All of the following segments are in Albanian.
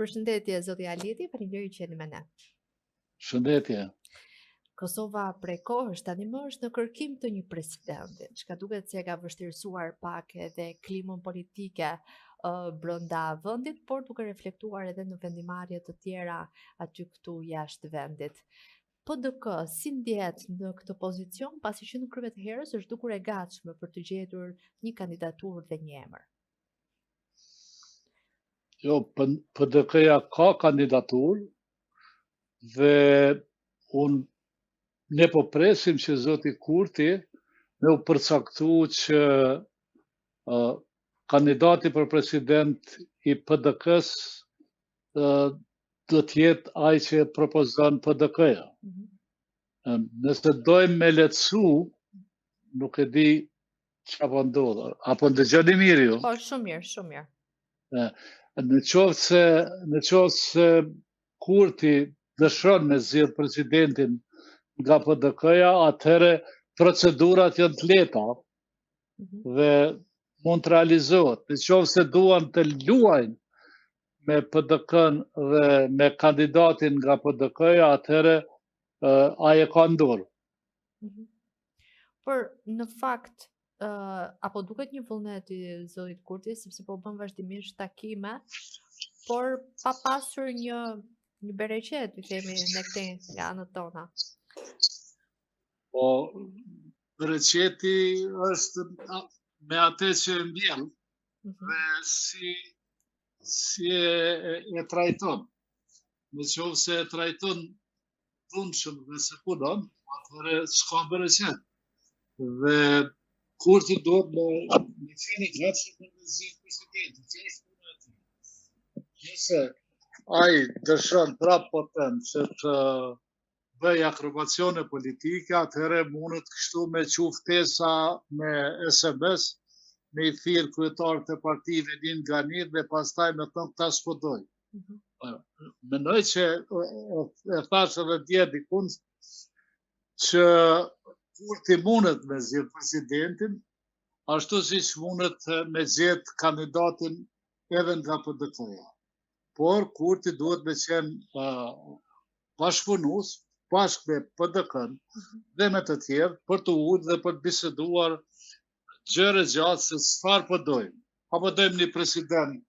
Përshëndetje, zoti Aliti, faleminderit që jeni me ne. Shëndetje. Kosova prej kohësh tani më është në kërkim të një presidenti, çka duket se ka vështirësuar pak edhe klimën politike brenda vendit, por duke reflektuar edhe në vendimarrje të tjera aty këtu jashtë vendit. PDK si ndjet në këtë pozicion, pasi që në krye të herës është dukur e gatshme për të gjetur një kandidaturë dhe një emër? Jo, PDK-ja ka kandidaturë dhe ne po presim që zoti Kurti me u përcaktu që kandidati për president i PDK-s do të jetë ai që propozon PDK-ja. Nëse dojmë me lehtësu, nuk e di çfarë po ndodh. Apo ndëgjoni mirë ju? Po, shumë mirë, shumë mirë. Në qoftë se Kurti dëshon me zgjedh presidentin nga PDK-ja, atëherë procedurat janë të lehta dhe mund të realizohet. Në qoftë se duan të luajnë me PDK-n dhe me kandidatin nga PDK-ja, atëherë ai e ka ndorë. Por në fakt apo duket një vullnet i zotit Kurti, sepse po bën vazhdimisht takime, por pa pasur një bereqet, i themi ne këtej nga anët tona. Po, bereqeti është me atë që e mbjell dhe si e trajton. Në qoftë se e trajton dhunshëm dhe se punon, atëherë s'ka bereqet. Dhe Kurti duhet me fini gatshëm për të zgjedhur presidentin, që është puna e tij. Nëse ai dëshon prapë po them që të bëj akrobacione politike, atëherë mundet kështu me ftesa me SMS, me i thirr kryetarët e partive një nga një dhe pastaj me thonë ta spodoj. Mendoj që e thash edhe dje dikun që Kurti mundet me zgjedh presidentin, ashtu siç mundet me zgjedh kandidatin edhe nga PDK-ja. Por Kurti duhet me qenë bashkëpunues bashkë me PDK-n dhe me të tjerë për të ujtë dhe për të biseduar gjëre gjatë se çfarë po dojmë. Apo dojmë një president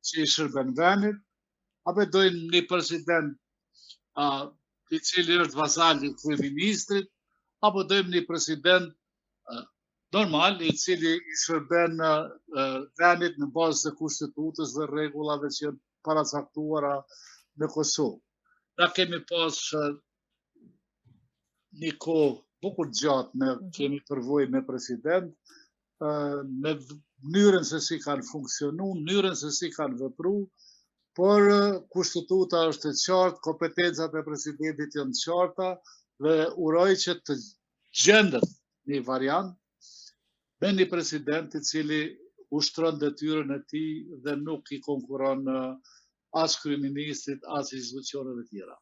që i shërben vendit, apo dojmë një president i cili është vazali i kryeministrit, apo dojmë një president normal i cili i shërben vendit në bazë të kushtetutës dhe rregullave që janë paracaktuara në Kosovë. Na kemi pas një kohë bukur gjatë me kemi përvojë me president, me mënyrën se si kanë funksionu, mënyrën se si kanë vepru, por kushtetuta është e qartë, kompetencat e presidentit janë të qarta dhe uroj që të gjendet një variant me një president i cili ushtron detyrën e tij dhe nuk i konkuron as kryeministrit, as institucioneve tjera.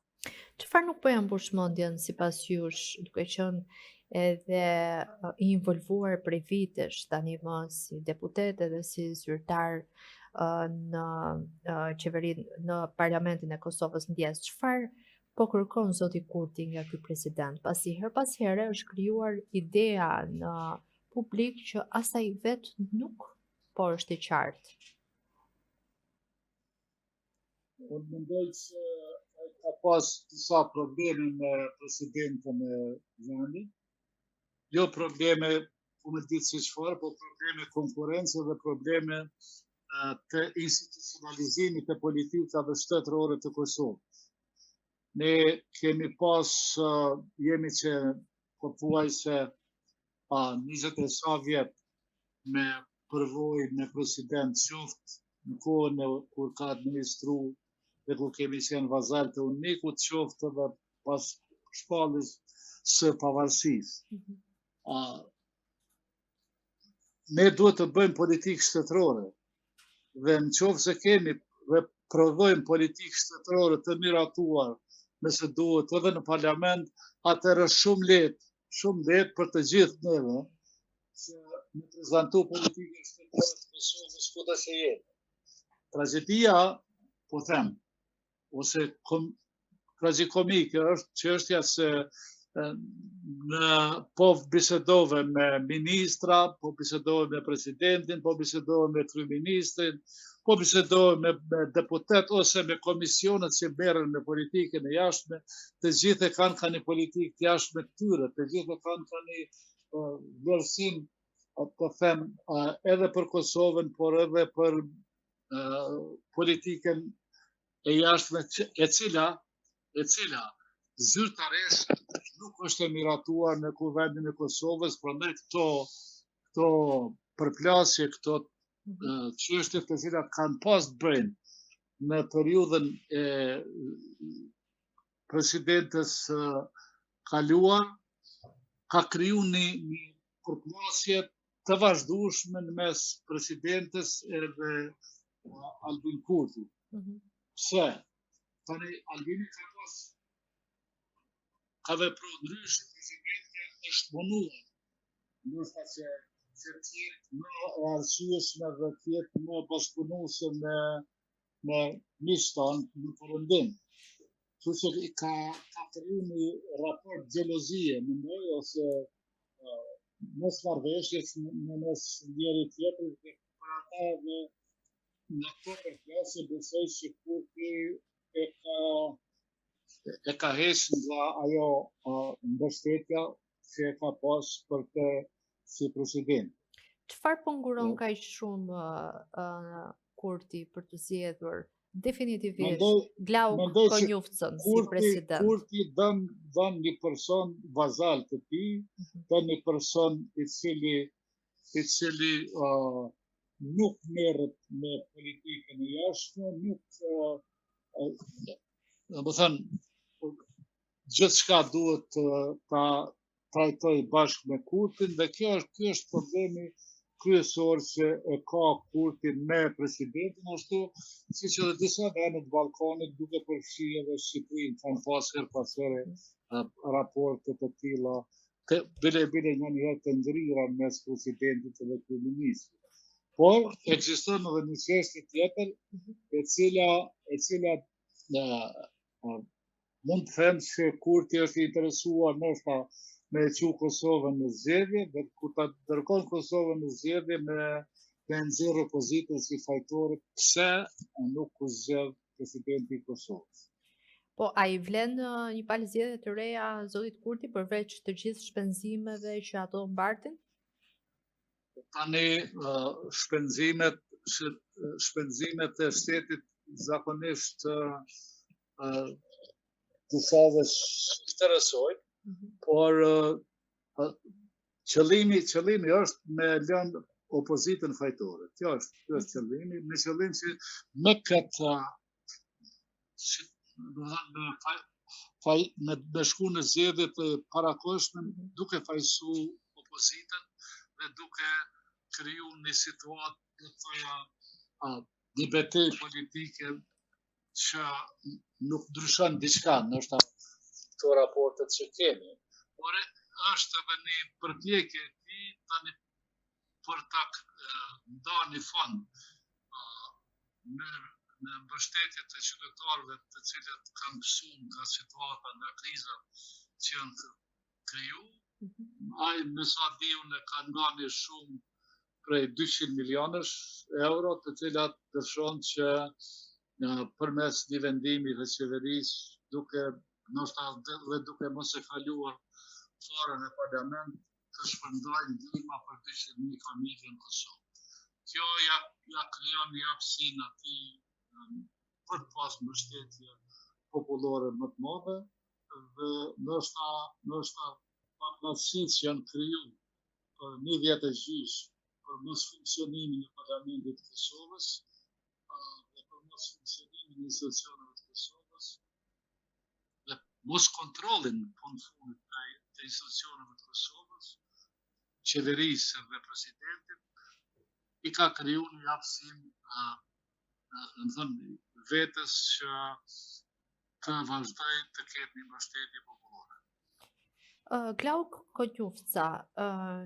Çfarë nuk po janë mbush mendjen sipas jush, duke qenë edhe i involvuar prej vitesh tani më si deputet edhe si zyrtar në qeverinë, në parlamentin e Kosovës ndjes, çfarë po kërkon zoti Kurti nga ky president, pasi her pas here është krijuar ideja në publik që as ai vet nuk po është i qartë. Unë mendoj që ka pas disa probleme me presidentin e vendit. Jo probleme, ku më ditë si çfarë, po probleme konkurrence dhe probleme të institucionalizimit të politikave shtetërore të Kosovës. Ne kemi pas, jemi që pothuajse 20 e sa vjet me përvojë me president qoftë në kohën kur ka administru dhe kur kemi qenë vazal të unikut, qoftë edhe pas shpalljes së pavarësisë. Ne duhet të bëjmë politikë shtetërore dhe në qoftë se kemi dhe prodhojmë politikë shtetërore të miratuar, nëse duhet edhe në parlament, atëherë shumë lehtë për të gjithë neve që me prezantu politikën shtetërore të Kosovës kudo që jemi. Tragjedia, po them, ose tragikomike është çështja se po bisedove me ministra, po bisedove me presidentin, po bisedove me kryeministrin, po bisedove me deputet ose me komisionet që merren me politikën e jashtme, të gjithë kanë një politikë të jashtme të tyre, të gjithë kanë një vlerësim, të them, edhe për Kosovën, por edhe për politikën e jashtme e cila zyrtarisht nuk është e miratuar në kuvendin e Kosovës, prandaj këto përplasje, këto çështje të cilat kanë pas bëjnë në periudhën e presidentes kaluar, ka kriju një përplasje të vazhdueshme në mes presidentes edhe Albin Kurti. Pse? Tani Albini ka vepruar ndryshe, presidenti është punuar. Ndoshta që tjetë më e arsyeshme dhe tjetë më bashkëpunuese me miqtan në përëndim. Kështu që ka kriju një raport xhelozie, mendoj, ose mos marrëveshjes në mes njëri tjetrit, dhe për ata dhe në këto përplasje besoj që Kurti e ka heqë nga ajo mbështetja që e ka pas për të si president. Çfarë po nguron kaq shumë Kurti për të zgjedhur definitivisht Glauk Konjufcën si president? Kurti dën një person vazal të tij, dën një person i cili nuk merret me politikën e jashtme, do të thënë, gjithçka duhet ta trajtoj bashkë me Kurtin, dhe kjo është problemi kryesor që e ka Kurti me presidentin, ashtu siç edhe disa vende të Ballkanit, duke përfshirë edhe Shqipërinë, kanë pas her pas here raporte të tilla, bile njëherë të ndrira mes presidentit dhe kryeministrit. Por ekziston edhe një çështje tjetër, e cila mund të them se Kurti është interesuar ndoshta me e qu Kosovën në zgjedhje, dhe kur ta dërgon Kosovën në zgjedhje me nxjerrë opozitën si fajtore, pse nuk u zgjedh presidenti i Kosovës. Po, a i vlen një palë zgjedhje të reja zotit Kurti përveç të gjithë shpenzimeve që ato mbartin? Tani shpenzimet e shtetit zakonisht disave shkëtërësojnë, por qëllimi është me lënë opozitën fajtore. Kjo është qëllimi, me qëllim që me këtë me shku në zgjedhje të parakohshme, duke fajsu opozitën dhe duke kriju një situatë, do të thoja, një betejë politike që nuk ndryshon diçka, ndoshta këto raportet që kemi. Por është edhe një përpjekje e tij tani për ta ndarë një fond në mbështetje të qytetarëve të cilët kanë mësuar nga situata, nga kriza që janë kriju. Ai me sa di unë ka ndarë shumë prej 200 milionësh euro, të cilat dëshon që përmes një vendimi dhe qeverisë, ndoshta duke mos e kaluar farën e parlament, të shpërndajnë ndihma për 200.000 familje në Kosovë. Kjo ja krijon një hapësinë atij për të pas mbështetje popullore më të madhe, dhe ndoshta fatkeqësitë që janë kriju për një vjet e gjysmë për mos funksionimin e parlamentit të Kosovës, dhe për mos funksionimin e institucioneve të Kosovës, dhe mos kontrollin fundit të institucioneve të Kosovës, qeverisë dhe presidentit, i ka kriju një hapësinë, në thënë, vetës që të vazhdoj të ketë një mbështetje popullore. Glauk Konjufca,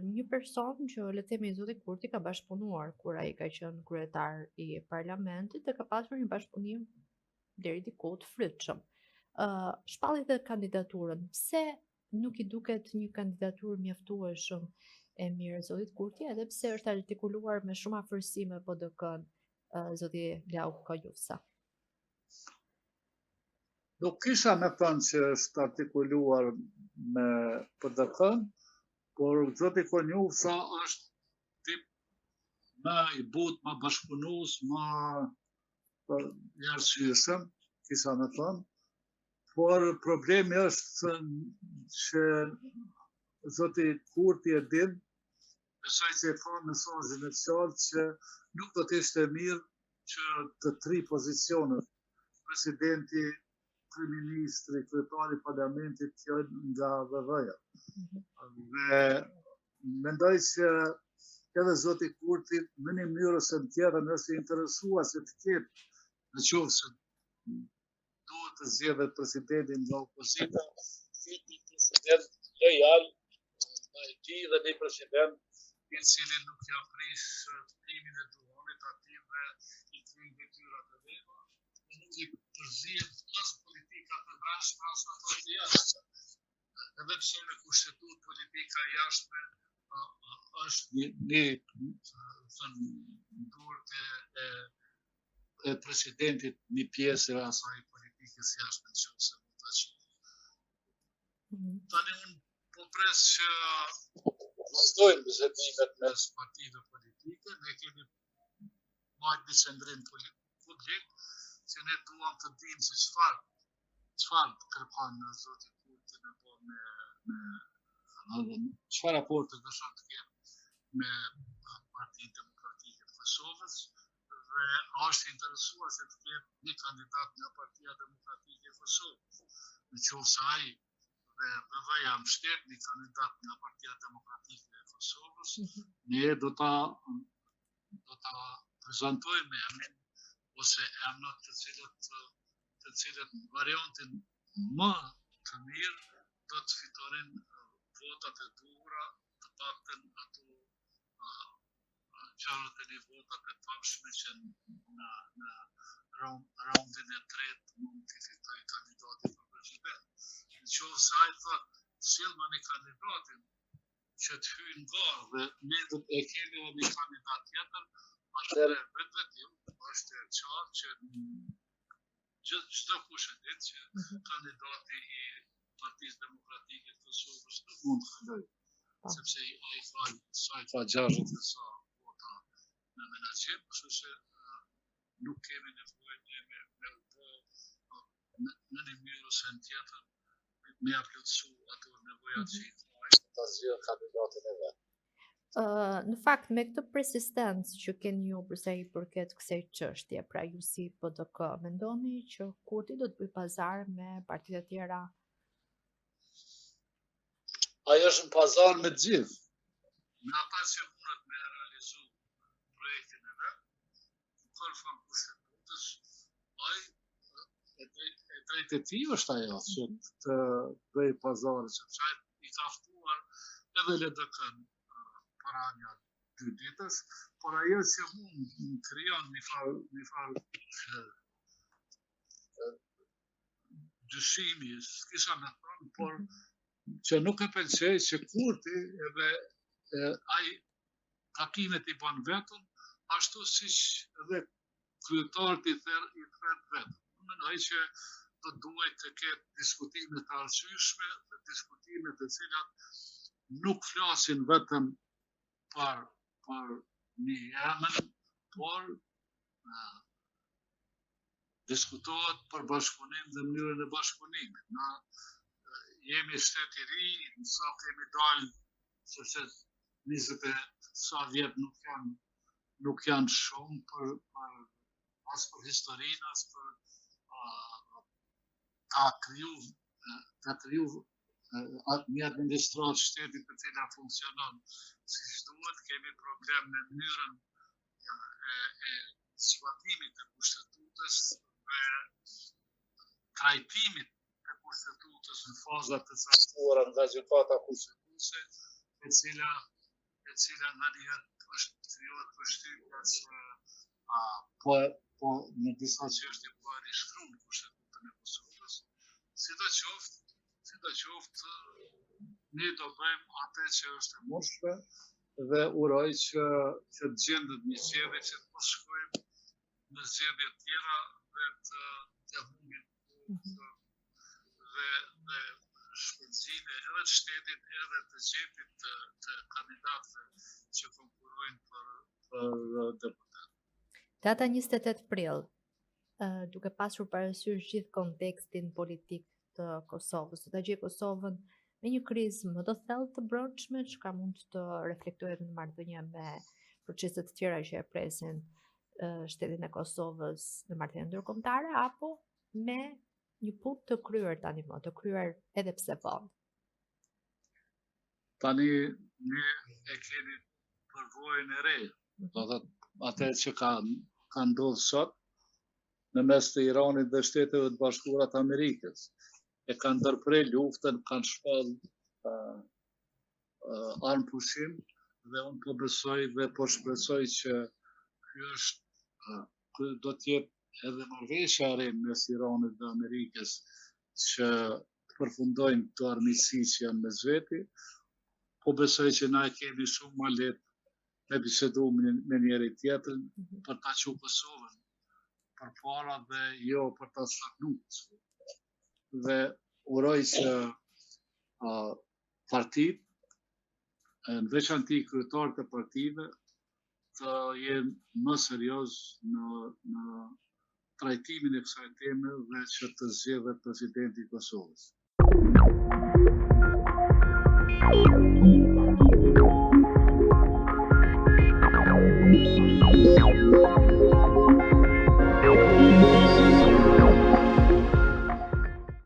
një person që le të themi zoti Kurti ka bashkëpunuar kur ai ka qenë kryetar i parlamentit dhe ka pasur një bashkëpunim deri diku të frytshëm. Shpalli dhe kandidaturën. Pse nuk i duket një kandidaturë mjaftueshëm e mirë zotit Kurti, edhe pse është artikuluar me shumë afërsi me PDK-n, zoti Lau Kojufsa? Nuk kisha me thënë që është artikuluar me PDK-n, por zoti Kojufsa është tip më i butë, më bashkëpunues, më i arsyeshëm, kisha me thënë. Por problemi është që zoti Kurti e din, besoj që e ka mesazhin e qartë që nuk do të ishte mirë që të tri pozicionet, presidenti, kryeministri, kryetari i parlamentit të jenë nga VV-ja. Dhe mendoj që edhe zoti Kurti në një mënyrë ose në tjetrën është i interesuar se të ketë, në qoftë se duhet të zgjedhet presidentin nga opozita, ketë një president lojal, i tij dhe një president i cili nuk ja prish timin e duhurit atij dhe i kryen detyrat e veta, nuk i përzihet as politika të brendshme as ato të jashtme. Edhe pse në kushtetutë politika e jashtme është një durët e presidentit një pjesë e asaj politikës jashtme që ose mund të qenë. Tani unë po pres që vazhdojnë bizetimet mes partive politike, ne kemi marrë një qendrim publik që ne duam të dimë se çfarë kërkon zoti Kurti me po me çfarë raporte dëshon të ketë me Partinë Demokratike të Kosovës dhe është interesuar se të ketë një kandidat nga Partia Demokratike e Kosovës. Në qoftë se ai dhe VV-ja mbështet një kandidat nga Partia Demokratike e Kosovës, ne do ta prezantojmë emrin ose emrat të cilët variantin më të mirë do të fitonin votat e duhura, të paktën ato qarët e një votat e famshme që në raundin e tretë mund të fitoj kandidati për president. Në qoftë se ai thotë, sjellma një kandidatin që të hyjë në garë dhe ne do të kemi edhe një kandidat tjetër, atëherë vetëm është e qartë që çdo kush e ditë që kandidati i Partisë Demokratike të Kosovës nuk mund të kalojë, sepse ai ka 60 e sa vota në menaxhim, kështu që nuk kemi nevojë me u bë në një mënyrë ose në tjetër me ia plotësu ato nevojat që i ka ta zgjidhë kandidatin e vet. Në fakt, me këtë persistencë që keni ju përsa i përket kësaj çështje, pra ju si PDK, mendoni që Kurti do të bëjë pazar me partitë e tjera? Ai është në pazar me të gjithë. Me ata që mundet me realizu projektin e vet, konform kushtetutës, ai e drejtë e tij është ajo që të bëjë pazar, sepse ai i ka ftuar edhe LDK-n para një 2 ditësh, por ajo që mund krijon një farë dyshimi, s'kisha me thënë, por që nuk e pëlqej që Kurti edhe ai takimet i bën vetëm, ashtu siç edhe kryetarët i thërë vetëm. Unë mendoj që do duhet të ketë diskutime të arsyeshme dhe diskutime të cilat nuk flasin vetëm për një emër, por diskutohet për bashkëpunim dhe mënyrën e bashkëpunimit. Na jemi shtet i ri, sa kemi dalë, sepse 20 e sa vjet nuk janë shumë as për historinë, as për ta kriju një administratë shtetit të cila funksionon siç duhet, kemi problem me mënyrën e zbatimit të kushtetutës dhe trajtimit të kushtetutës në fazat të caktuara nga gjykata kushtetuese, e cila ndonjëherë është krijuar përshtypja se po në disa çështje po e rishkruan Kushtetutën e Kosovës. Sidoqoftë, ne do bëjmë atë që është e mundshme dhe uroj që të gjendet një zgjedhje që të mos shkojmë në zgjedhje tjera dhe të humbim dhe shpenzimin edhe të shtetit edhe të gjepit të kandidatëve që konkurrojnë për deputet. Data 28 prill, duke pasur parasysh gjithë kontekstin politik të Kosovës, do ta gjejë Kosovën me një krizë më të thellë të brendshme, që mund të reflektohet në marrëdhënie me procese të tjera që e presin shtetin e Kosovës në marrëdhënie ndërkombëtare, apo me një punë të kryer tani më, të kryer edhe pse vonë. Tani ne e kemi përvojën e re, do thotë atë që ka ndodhur sot në mes të Iranit dhe Shteteve të Bashkuara të Amerikës. E kanë ndërprer luftën, kanë shpall armë pushim dhe unë po besoj dhe po shpresoj që ky do të jetë edhe marrëveshja e re mes Iranit dhe Amerikës që përfundojnë këto armiqësi që janë mes veti. Po besoj që na e kemi shumë më lehtë me bisedu me njëri tjetrin për ta çuar Kosovën përpara dhe jo për ta stagnuar. Dhe uroj që partitë, në veçanti kryetarët e partive, të jenë më serioz në trajtimin e kësaj teme dhe që të zgjedhet presidenti i Kosovës.